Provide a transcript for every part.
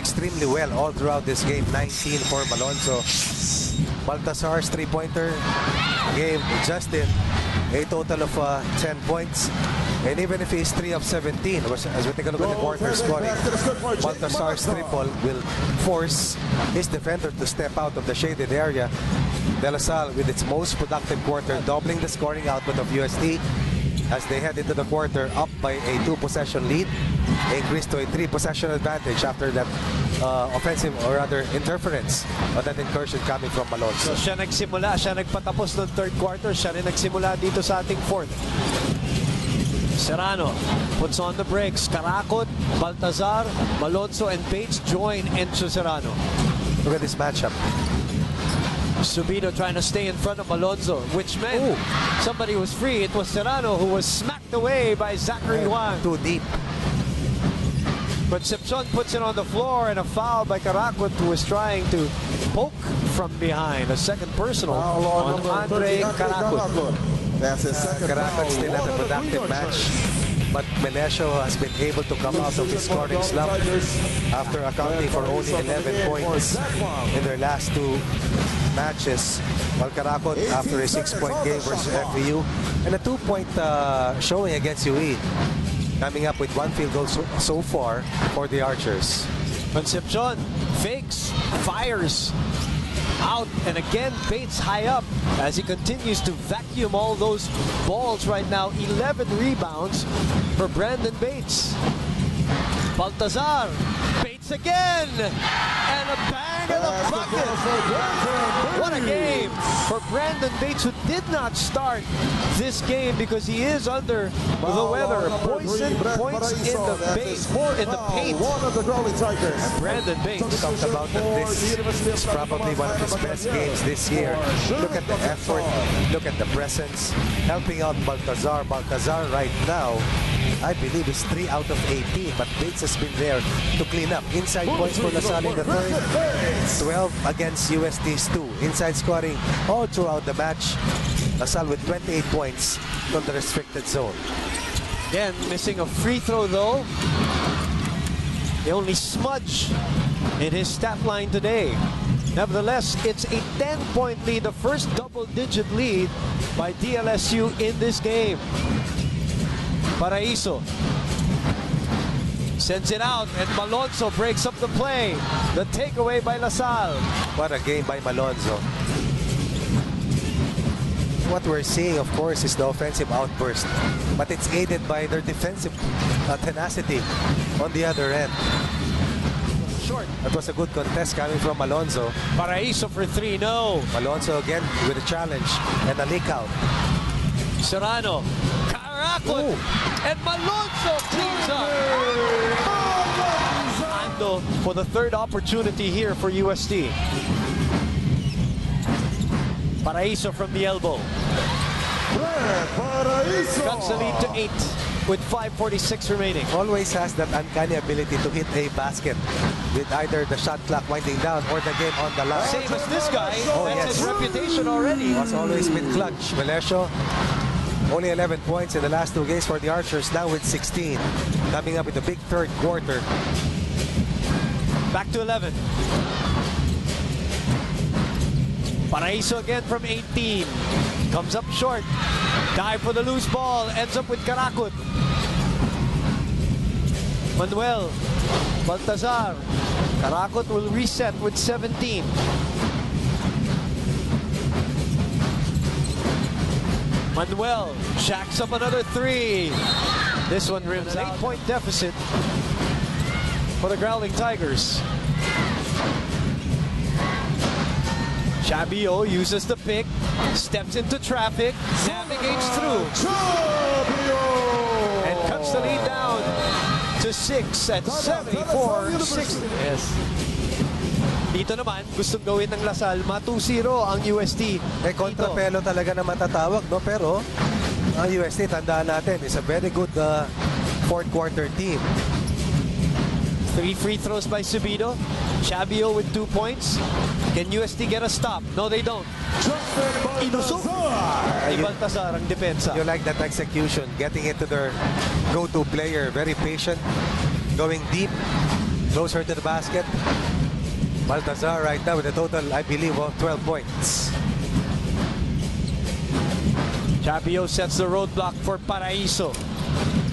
extremely well all throughout this game. 19 for Malonzo. Baltasar's three-pointer gave Justin a total of 10 points. And even if he's 3 of 17, as we take a look at the quarter scoring, Baltasar's triple will force his defender to step out of the shaded area. De La Salle with its most productive quarter, doubling the scoring output of UST as they head into the quarter up by a 2-possession lead, increased to a 3-possession advantage after that offensive or rather interference on that incursion coming from Malonzo. So siya nagsimula, siya nagpatapos ng third quarter, siya rin nagsimula dito sa ating fourth. Serrano puts on the brakes. Karakot, Baltazar, Malonzo, and Bates join into Serrano. Look at this matchup. Subito trying to stay in front of Malonzo, which meant somebody was free. It was Serrano who was smacked away by Zachary Wang. Too deep. But Sepson puts it on the floor, and a foul by Karakot, who was trying to poke from behind. A second personal on Andre Karakot. That's his second Karakot still had a productive match, but Melesio has been able to come out of his scoring slump after accounting for only 11 points in their last 2 matches. While Karakot, after a 6-point game versus FEU and a 2-point showing against UE, coming up with 1 field goal so far for the Archers. Concepcion fakes, fires out, and again Bates high up as he continues to vacuum all those balls right now. 11 rebounds for Brandon Bates. Baltazar, Bates again, and a bang in the bucket. What a game for Brandon Bates, who did not start this game because he is under the weather. Poison points in the base, more in the paint. And Brandon Bates talked about that this is probably one of his best games this year. Look at the effort, look at the presence, helping out Baltazar. Baltazar right now, I believe, is 3 out of 18, but Bates has been there to clean up. Inside points for La Salle in the third, 12 against UST's 2. Inside scoring all throughout the match. La Salle with 28 points from the restricted zone. Again, missing a free throw though. The only smudge in his stat line today. Nevertheless, it's a 10-point lead, the first double-digit lead by DLSU in this game. Paraiso sends it out, and Malonzo breaks up the play. The takeaway by La Salle. What a game by Malonzo. What we're seeing, of course, is the offensive outburst, but it's aided by their defensive tenacity on the other end. Short. That was a good contest coming from Malonzo. Paraiso for 3, no. Malonzo again with a challenge and a leak out. Serrano, Karakot, and Malonzo cleans up. Ando for the third opportunity here for UST. Paraiso from the elbow. Cuts the lead to 8 with 5:46 remaining. Always has that uncanny ability to hit a basket with either the shot clock winding down or the game on the line. Same as this guy. That's his reputation already. Has always been clutch. Melesio, only 11 points in the last 2 games for the Archers, now with 16. Coming up with a big third quarter. Back to 11. Paraiso again from 18. Comes up short. Dive for the loose ball. Ends up with Karakot. Manuel. Baltazar. Karakot will reset with 17. Manuel shacks up another 3. This one rims out. 8-point deficit for the Growling Tigers. Chabio uses the pick, steps into traffic, navigates through, and cuts the lead down to 6 at 74-60. Yes. Dito naman, gustong gawin ng La Salle, 2-0 ang UST. May kontrapelo talaga na matatawag, no? Pero ang UST, tandaan natin, is a very good fourth quarter team. 3 free throws by Subido. Chabio with 2 points. Can UST get a stop? No, they don't. Inusok ni Baltazar ang depensa. You like that execution, getting it to their go-to player. Very patient, going deep, closer to the basket. Baltazar right now with a total, I believe, of 12 points. Chapio sets the roadblock for Paraiso.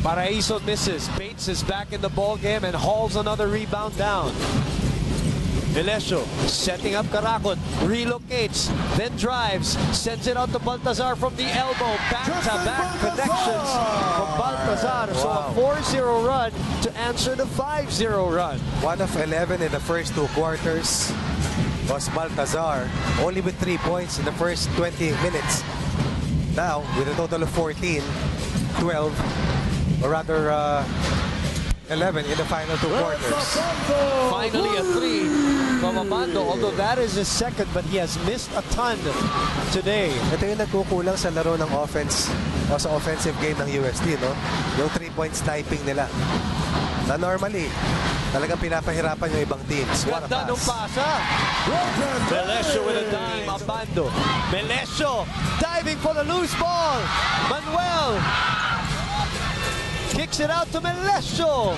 Paraiso misses. Bates is back in the ball game and hauls another rebound down. Melesio setting up Karakot, relocates, then drives, sends it out to Baltazar from the elbow. Back-to-back connections from Baltazar. So a 4-0 run to answer the 5-0 run. 1 of 11 in the first 2 quarters was Baltazar, only with 3 points in the first 20 minutes. Now, with a total of 14, 12, or rather 11 in the final 2 quarters. Finally a 3 from Abando, although that is his second, but he has missed a ton today. Ito yung nagkukulang sa laro ng offense o sa offensive game ng UST, no? Yung 3-point sniping nila. Na normally, talagang pinapahirapan yung ibang teams. What a Ganda nung pasa. Melesio with a dime. Abando. Melesio diving for the loose ball. Manuel kicks it out to Melesio.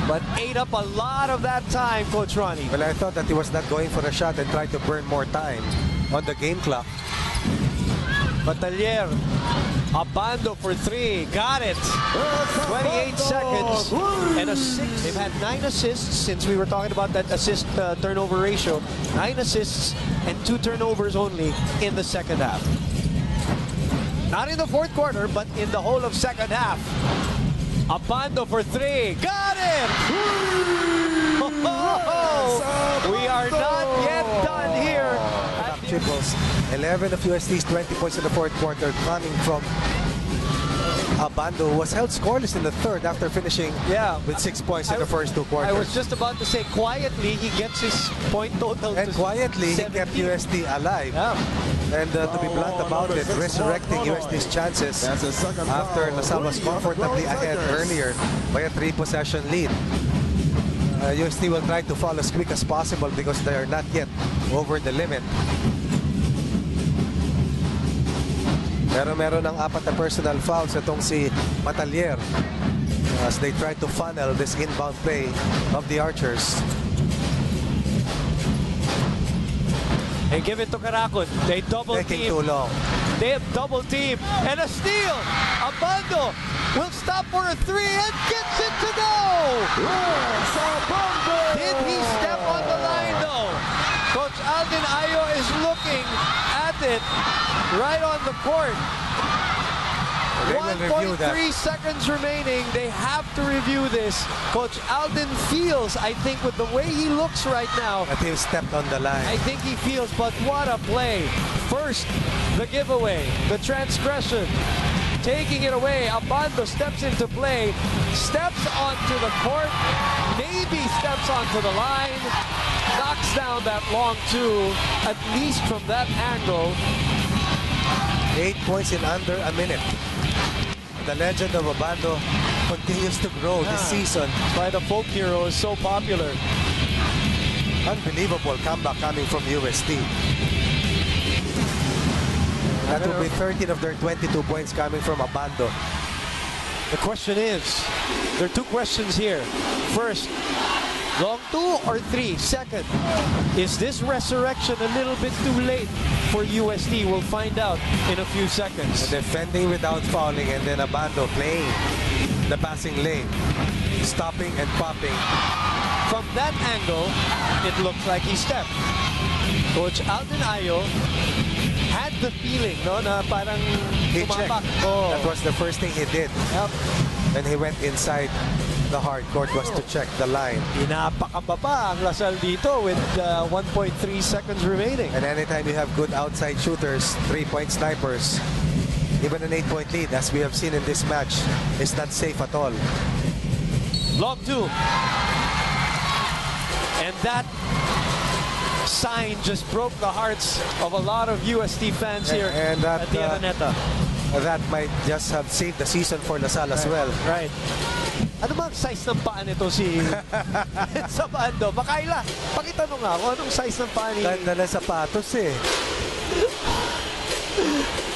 But ate up a lot of that time, Coach Ronnie. Well, I thought that he was not going for a shot and tried to burn more time on the game clock. Batalier. Abando for 3. Got it. 28 seconds and a 6. They've had 9 assists since we were talking about that assist turnover ratio. 9 assists and 2 turnovers only in the second half. Not in the fourth quarter, but in the whole of second half. Abando for 3. Got it! We are not yet done here. Triples. 11 of UST's 20 points in the fourth quarter coming from Abando, who was held scoreless in the third after finishing with 6 points in the first 2 quarters. I was just about to say, quietly, he gets his point total. And quietly, 17. He kept UST alive. Yeah. And to be blunt about it, resurrecting UST's chances after Salle was comfortably ahead earlier by a 3-possession lead. UST will try to fall as quick as possible because they are not yet over the limit. Pero meron ng 4 na personal fouls itong si Matalier as they try to funnel this inbound play of the Archers. They give it to Karakot. They double Taking team. too long. They have double team and a steal. Abando will stop for a 3 and gets it to go. Did he step on the line though? Coach Alden Ayo is looking at it right on the court. 1.3 seconds remaining. They have to review this. Coach Alden feels, I think, with the way he looks right now, that he stepped on the line. I think he feels, but what a play. First, the giveaway, the transgression. Taking it away, Abando steps into play, steps onto the court, maybe steps onto the line, knocks down that long 2, at least from that angle. 8 points in under a minute. The legend of Abando continues to grow this season. Why the folk hero is so popular. Unbelievable comeback coming from UST. That will be 13 of their 22 points coming from Abando. The question is, there are 2 questions here. First, long 2 or 3? Second, is this resurrection a little bit too late for UST? We'll find out in a few seconds. Defending without fouling, and then Abando playing the passing lane, stopping and popping. From that angle, it looks like he stepped. Coach Alden Ayo had the feeling, no, na parang he checked. That was the first thing he did. Yep. When he went inside the hard court was to check the line. Pinapakaba pa ang Lasal dito with 1.3 seconds remaining. And anytime you have good outside shooters, 3-point snipers, even an 8-point lead, as we have seen in this match, is not safe at all. Long 2. And that sign just broke the hearts of a lot of UST fans here and that, at the Araneta. That might just have saved the season for Lasal as well. Right. Ano bang size ng paa nito si Sabando? Makaila, pakitanong nga kung anong size ng paa ni... Ganda na sapatos eh.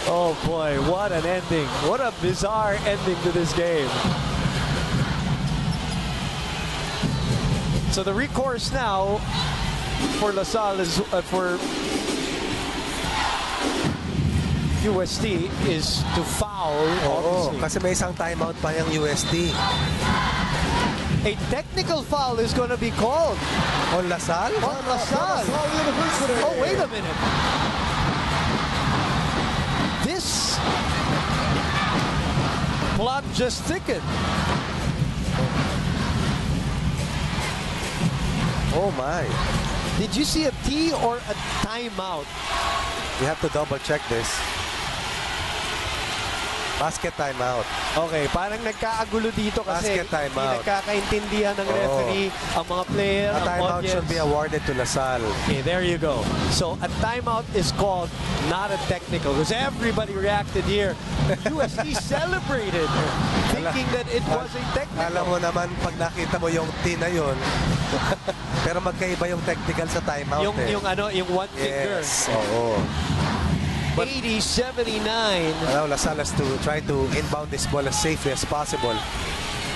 Oh boy, what an ending. What a bizarre ending to this game. So the recourse now for LaSalle is for UST is to foul. Oo, Obviously. kasi may isang timeout pa yung UST. A technical foul is going to be called On LaSalle? on LaSalle. Oh, wait a minute. This plot just thickened. Oh my. Did you see a T or a timeout? You have to double check this. Basket timeout. Okay, parang nagkaagulo dito kasi Basket timeout. hindi nagkakaintindihan ng referee, ang mga player, A ang timeout audience. should be awarded to LaSalle. Okay, there you go. So a timeout is called, not a technical, because everybody reacted here. UST celebrated, thinking that it was a technical. Alam mo naman, pag nakita mo yung T na yun, pero magkaiba yung technical sa timeout Yung one finger. Yes, oo. 80-79. Allow LaSalle to try to inbound this ball as safely as possible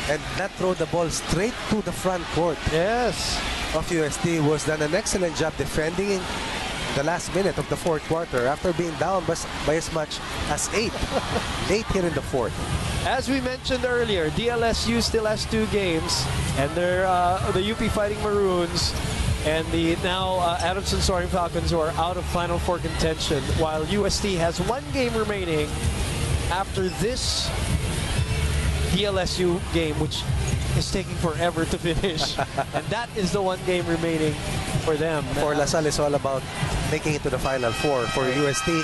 and not throw the ball straight to the front court Yes. of UST. Was done an excellent job defending in the last minute of the fourth quarter after being down by as much as 8 here in the fourth. As we mentioned earlier, DLSU still has 2 games, and they're the UP Fighting Maroons and the now Adamson Soaring Falcons, who are out of Final Four contention, while UST has 1 game remaining after this DLSU game, which is taking forever to finish. And that is the 1 game remaining for them. For LaSalle, it's all about making it to the Final Four. For UST,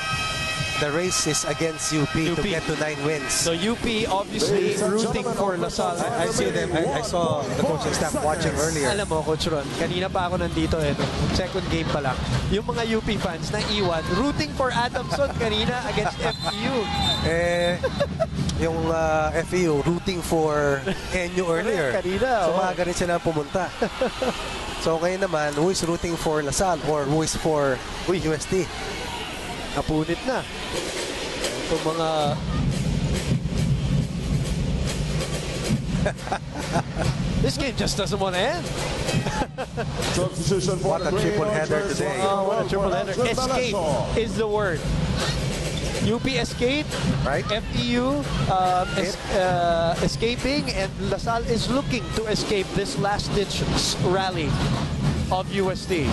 the race is against UP to get to 9 wins. So UP obviously rooting for LaSalle. I see them. I saw the coaching staff watching earlier. Alam mo, Coach Ron, kanina pa ako nandito nung second game pa lang. Yung mga UP fans na iwan, rooting for Adamson kanina against FEU. Yung FEU rooting for NU earlier. Kanina, so maaga rin sila pumunta. So ngayon naman, who is rooting for LaSalle or who is for UST? Napunit na. Itong mga... This game just doesn't want to end. What a triple header today. Oh, what a triple header. Escape is the word. UP escape, Right? FEU escaping, and LaSalle is looking to escape this last-ditch rally of UST.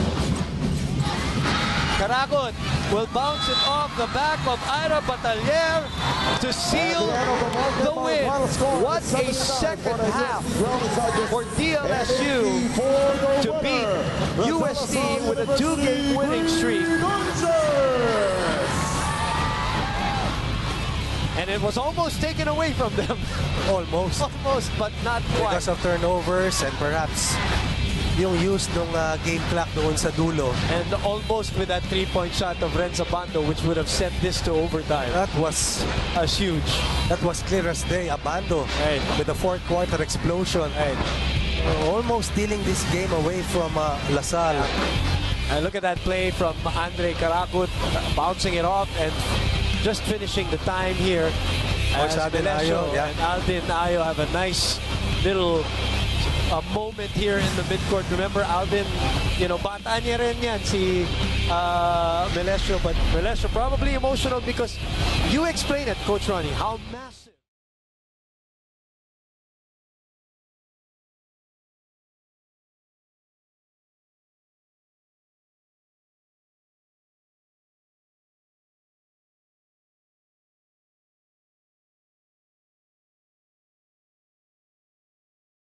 Caragot will bounce it off the back of Ira Batalier to seal the win. What a second half for DLSU to beat UST with a 2-game winning streak. And it was almost taken away from them. Almost. Almost, but not quite. Because of turnovers and perhaps yung use ng game clock doon sa dulo. And almost with that 3-point shot of Renza Bando, which would have sent this to overtime. That was Huge. That was clear as day. Abando Right. with the fourth quarter explosion. Right. Almost stealing this game away from LaSalle. And look at that play from Andre Karakut, bouncing it off and just finishing the time here. As Alden Melesio Ayo, yeah. and Alden Ayo have a nice little moment here in the midcourt. Remember, Alden, bata niya rin yan, si Melesio. But Melesio probably emotional because you explain it, Coach Ronnie, how massive